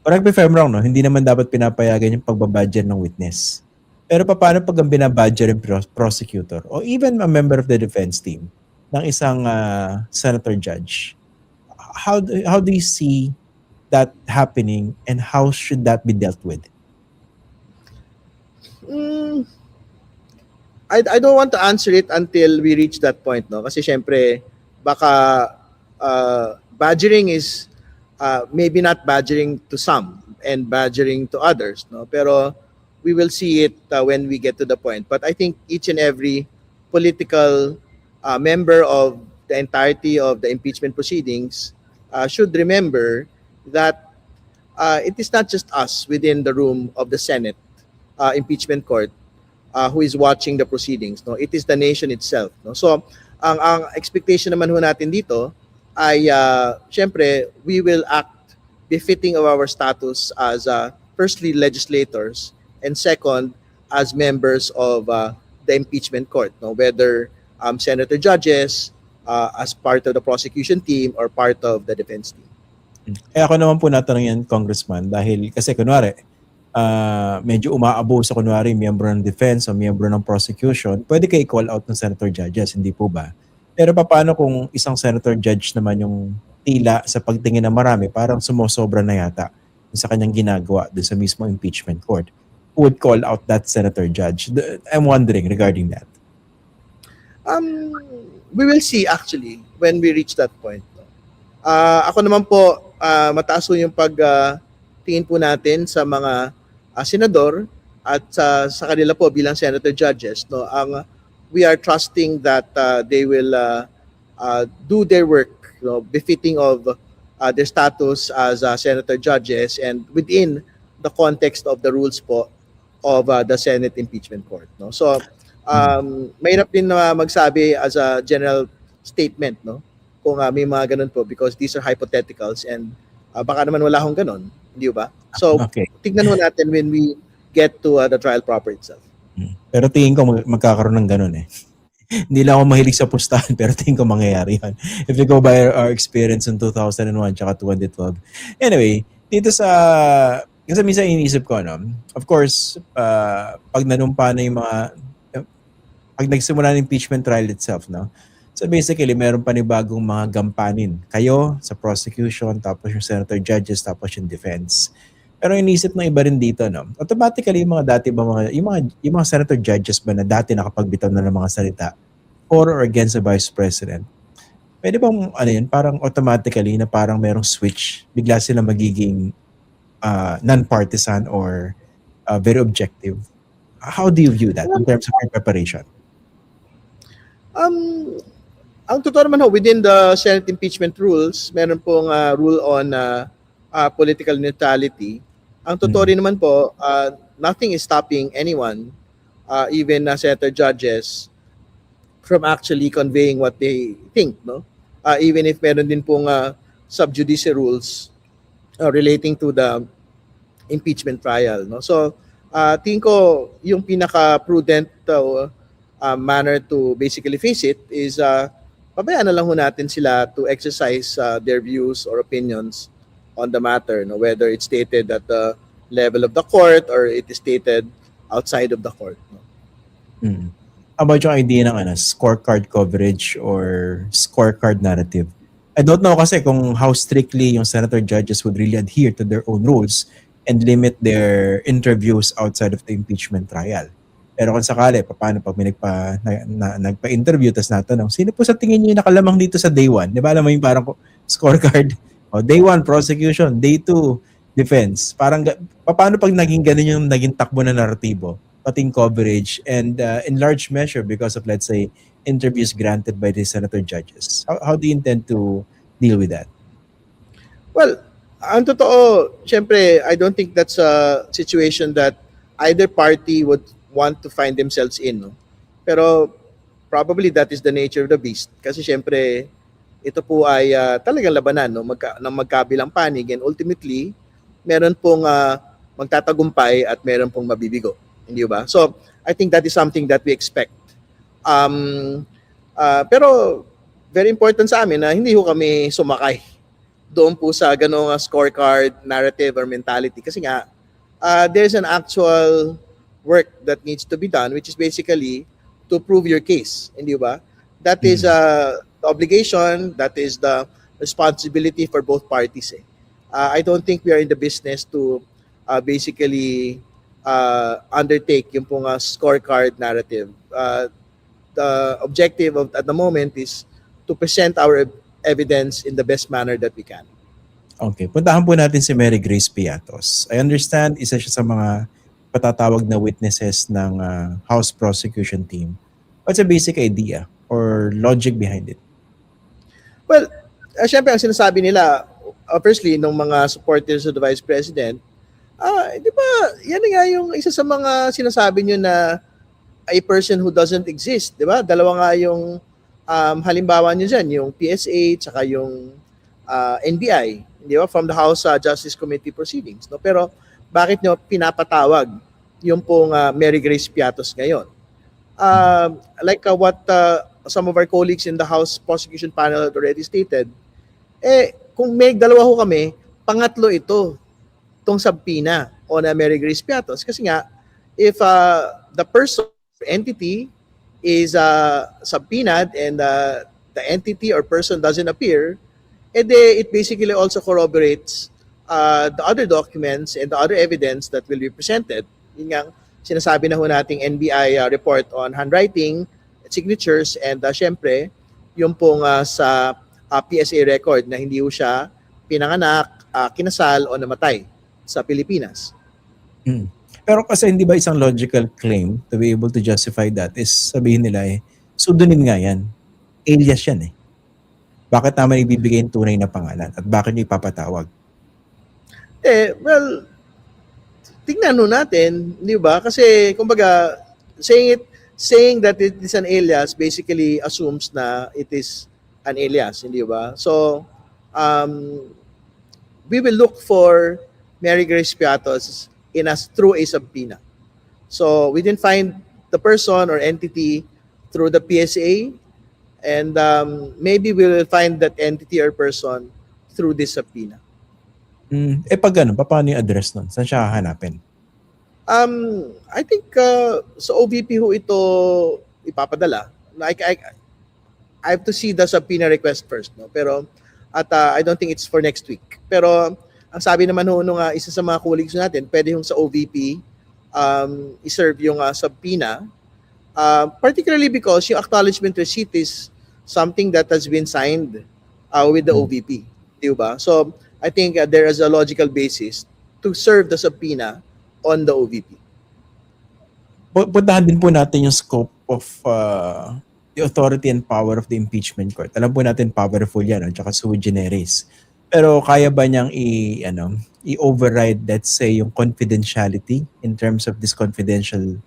Correct me if I'm wrong, no? Hindi naman dapat pinapayagan yung pagbabadger ng witness. Pero paano pag ang binabadger yung prosecutor o even a member of the defense team ng isang senator judge? How do you see that happening and how should that be dealt with? I don't want to answer it until we reach that point, no? Kasi syempre, baka badgering is maybe not badgering to some and badgering to others, no? Pero we will see it when we get to the point. But I think each and every political member of the entirety of the impeachment proceedings should remember that it is not just us within the room of the Senate impeachment court who is watching the proceedings, no? It is the nation itself, no? So ang expectation naman ho natin dito ay syempre we will act befitting of our status as firstly legislators and second as members of the impeachment court, no? Whether senator judges as part of the prosecution team or part of the defense team. Ako naman po natanong yan, Congressman, dahil kasi kunwari medyo umaabo sa kunwari miyembro ng defense o miyembro ng prosecution, pwede kayo i-call out ng senator judges, hindi po ba? Pero paano kung isang senator judge naman yung tila sa pagtingin ng marami, parang sumosobra na yata sa kanyang ginagawa doon sa mismo impeachment court? Who would call out that senator judge? I'm wondering regarding that. We will see actually when we reach that point. Ako naman po, mataas po yung pagtingin po natin sa mga senador at sa kanila po bilang senator judges, no? We are trusting that they will do their work, you know, befitting of their status as senator judges and within the context of the rules po of the Senate impeachment court, no? So mahirap din na magsabi as a general statement, no, kung may mga ganun po because these are hypotheticals and baka naman wala akong ganun, hindi ba? So tignan mo natin when we get to the trial proper itself. Pero tingin ko magkakaroon ng ganun eh. Hindi lang ako mahilig sa pustahan pero tingin ko mangyayari yan. If you go by our experience in 2001 tsaka 2012. Anyway, dito sa kasi minsan iniisip ko, no? Of course, pag nanumpa na yung mga pag nagsimula ng impeachment trial itself, no? So basically, meron panibagong mga gampanin. Kayo sa prosecution, tapos yung senator judges, tapos yung defense. Pero inisip ng iba rin dito, no? Automatically, yung mga dati ba yung mga senator judges ba na dati nakapagbitaw na ng mga salita for or against the vice president, pwede bang ano yun, parang automatically na parang merong switch, bigla sila magiging non-partisan or very objective? How do you view that in terms of your preparation? Ang totoo naman ho, within the Senate impeachment rules, meron pong rule on political neutrality. Ang totoo rin naman po, nothing is stopping anyone, even senator judges, from actually conveying what they think, no? Even if meron din pong sub judice rules relating to the impeachment trial, no? So, tingin ko yung pinaka-prudent manner to basically face it is pabayaan na lang ho natin sila to exercise their views or opinions on the matter, no? Whether it's stated at the level of the court or it is stated outside of the court, no? How about yung idea ng scorecard coverage or scorecard narrative? I don't know kasi kung how strictly yung senator judges would really adhere to their own rules and limit their interviews outside of the impeachment trial. Pero kung sakali, paano pag may nagpa-interview tapos natanong, sino po sa tingin niyo yung nakalamang dito sa day 1? Di ba alam mo yung parang scorecard? O, day 1, prosecution. Day 2, defense. Parang, paano pag naging ganun yung naging takbo na naratibo? Pating coverage and in large measure because of, let's say, interviews granted by the senator judges. How do you intend to deal with that? Well, ang totoo, syempre, I don't think that's a situation that either party would want to find themselves in, no? Pero probably that is the nature of the beast. Kasi syempre, ito po ay talagang labanan, no? Ng magkabilang panig and ultimately, meron pong magtatagumpay at meron pong mabibigo. Hindi ba? So, I think that is something that we expect. Pero very important sa amin na hindi ho kami sumakay doon po sa gano'ng scorecard narrative or mentality. Kasi nga, there's an actual work that needs to be done, which is basically to prove your case. Hindi ba? That is the obligation, that is the responsibility for both parties. I don't think we are in the business to basically undertake yung pong scorecard narrative. The objective at the moment is to present our evidence in the best manner that we can. Okay, puntahan po natin si Mary Grace Piatos. I understand isa siya sa mga patatawag na witnesses ng House Prosecution Team. What's the basic idea or logic behind it? Well, syempre ang sinasabi nila, firstly, nung mga supporters of the Vice President, di ba, yan nga yung isa sa mga sinasabi nyo na a person who doesn't exist, di ba? Dalawa nga yung halimbawa nyo dyan, yung PSA tsaka yung NBI, di ba? From the House Justice Committee proceedings. No? Pero bakit nyo pinapatawag yung pong Mary Grace Piatos ngayon? Like what some of our colleagues in the House Prosecution Panel had already stated, kung may dalawa ho kami, pangatlo ito, tong subpoena on Mary Grace Piatos. Kasi nga, if the person, entity, is subpoenaed and the entity or person doesn't appear, it basically also corroborates the other documents and the other evidence that will be presented. Yun nga, sinasabi na ho nating NBI report on handwriting, signatures, and syempre, yung pong sa PSA record na hindi ho siya pinanganak, kinasal o namatay sa Pilipinas. Pero kasi hindi ba isang logical claim to be able to justify that is sabihin nila pseudonym nga yan. Alias yan Bakit naman ibibigay yung tunay na pangalan at bakit nyo ipapatawag? Well, tingnan nun natin, di ba? Kasi, kumbaga, saying that it is an alias basically assumes na it is an alias, hindi ba? So, we will look for Mary Grace Piatos through a subpoena. So, we didn't find the person or entity through the PSA, and maybe we will find that entity or person through this subpoena. Pag ganun, paano yung address nun? Saan siya hahanapin? I think sa OVP ho ito ipapadala. I have to see the subpoena request first, no? Pero I don't think it's for next week. Pero ang sabi naman ho nung isa sa mga colleagues natin, pwede yung sa OVP i-serve yung subpoena, particularly because yung acknowledgement receipt is something that has been signed with the OVP, di ba? So I think there is a logical basis to serve the subpoena on the OVP. Puntahan din po natin yung scope of the authority and power of the impeachment court. Alam po natin powerful yan, at saka sui generis. Pero kaya ba niyang i-override, let's say, yung confidentiality in terms of this confidential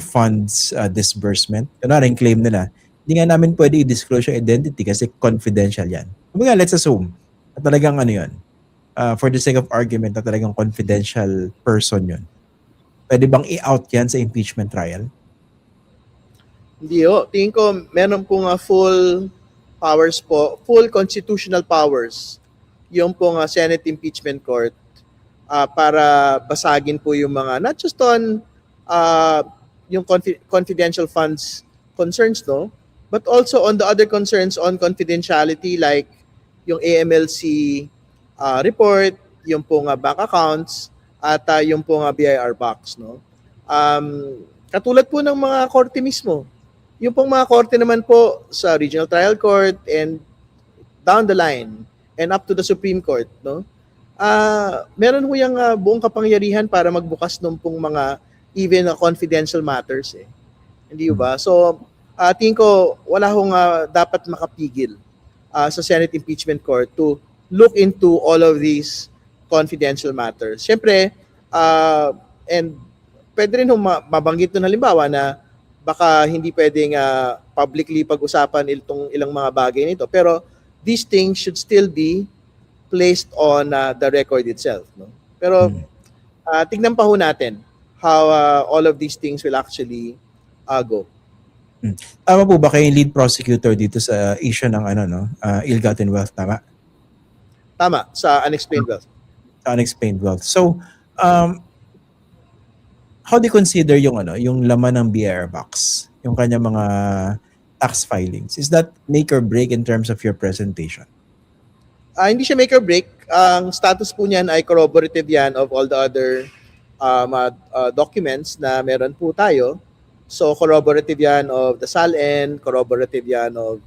funds disbursement? Kunwari, yung claim nila, hindi nga namin pwede i-disclose yung identity kasi confidential yan. Kumbaga, let's assume na talagang yun, for the sake of argument, na talagang confidential person yun. Pwede bang i-out yan sa impeachment trial? Hindi ho. Tingin ko meron pong full powers po, full constitutional powers yung pong Senate Impeachment Court para basagin po yung mga, not just on yung confidential funds concerns, no? But also on the other concerns on confidentiality like yung AMLC report, yung pong bank accounts, at yung pong BIR box, no? Katulad po ng mga korte mismo. Yung pong mga korte naman po sa Regional Trial Court and down the line and up to the Supreme Court, no? Meron ho yung buong kapangyarihan para magbukas ng pong mga even confidential matters Hindi ba? So, tingin ko wala hong dapat makapigil sa Senate Impeachment Court to look into all of these confidential matters. Siyempre, and pwede rin mabanggit nun halimbawa na baka hindi pwedeng publicly pag-usapan itong ilang mga bagay nito. Pero these things should still be placed on the record itself. No? Pero tignan pa ho natin how all of these things will actually go. Tama po ba kayo yung lead prosecutor dito sa issue ng ill-gotten wealth? Tama? Tama, sa unexplained wealth. Unexplained wealth. So, how do you consider yung laman ng BIR box, yung kanya mga tax filings? Is that make or break in terms of your presentation? Hindi siya make or break. Ang status po niyan ay corroborative yan of all the other documents na meron po tayo. So corroborative yan of the SALN, corroborative yan of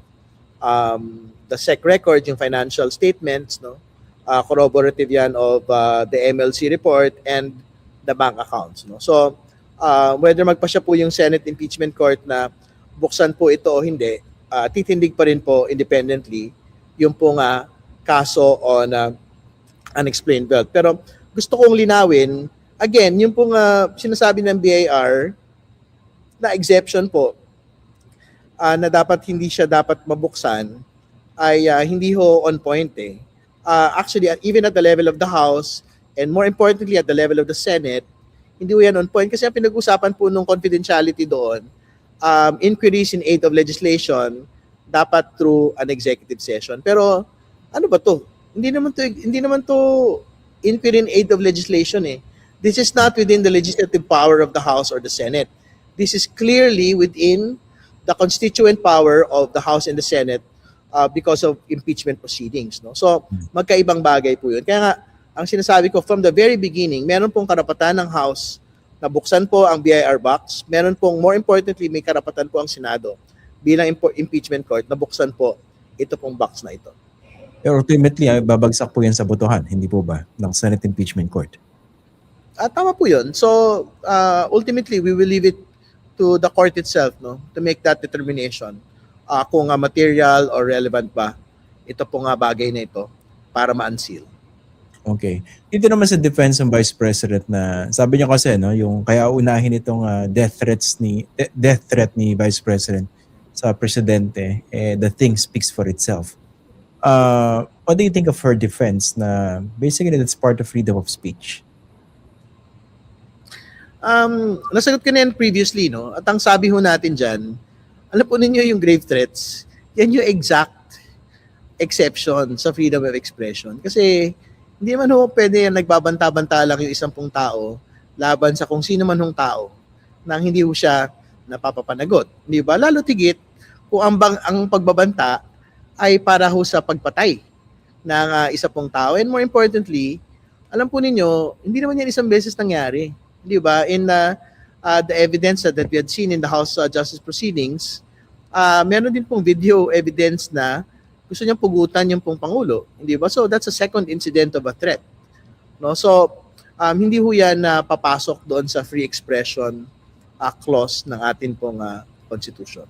the SEC records, yung financial statements, no? Corroborative yan of the MLC report and the bank accounts, no? So whether magpa siya po yung Senate Impeachment Court na buksan po ito o hindi, titindig pa rin po independently yung pong kaso on unexplained wealth. Pero gusto kong linawin, again, yung pong sinasabi ng BIR na exemption po na dapat hindi siya dapat mabuksan ay hindi ho on point eh. Actually, even at the level of the House and more importantly at the level of the Senate, hindi ho yan on point kasi ang pinag-usapan po nung confidentiality doon, inquiries in aid of legislation dapat through an executive session. Pero ano ba to? Hindi naman to inquiry in aid of legislation eh. This is not within the legislative power of the House or the Senate. This is clearly within the constituent power of the House and the Senate because of impeachment proceedings, no? So, magkaibang bagay po 'yun. Kaya nga ang sinasabi ko from the very beginning, meron pong karapatan ng House na buksan po ang BIR box. Meron pong more importantly, may karapatan po ang Senado bilang impeachment court na buksan po ito pong box na ito. Pero ultimately, babagsak po yan sa botohan, hindi po ba, ng Senate Impeachment Court? Tama po yun. So, ultimately, we will leave it to the court itself, no, to make that determination kung material or relevant ba ito po bagay na ito para ma-unseal. Okay. Dito naman sa defense ng Vice President na sabi niya kasi yung kaya unahin itong death threat ni Vice President sa presidente, the thing speaks for itself. What do you think of her defense na basically that's part of freedom of speech? Nasagot ko na yan previously, no? At ang sabi ho natin dyan, alam po ninyo yung grave threats, yan yung exact exception sa freedom of expression. Kasi hindi man ho pwede yan nagbabanta-banta lang yung isang pong tao laban sa kung sino man hong tao nang hindi ho siya napapapanagot. Di ba? Lalo tigit kung ang pagbabanta ay para ho sa pagpatay ng isa pong tao. And more importantly, alam po ninyo, hindi naman yan isang beses nangyari. Di ba? In the evidence that we had seen in the House Justice Proceedings, meron din pong video evidence na gusto niyang pugutan yung pong Pangulo. Di ba? So that's a second incident of a threat. No? So, hindi ho yan papasok doon sa free expression clause ng atin pong Constitution.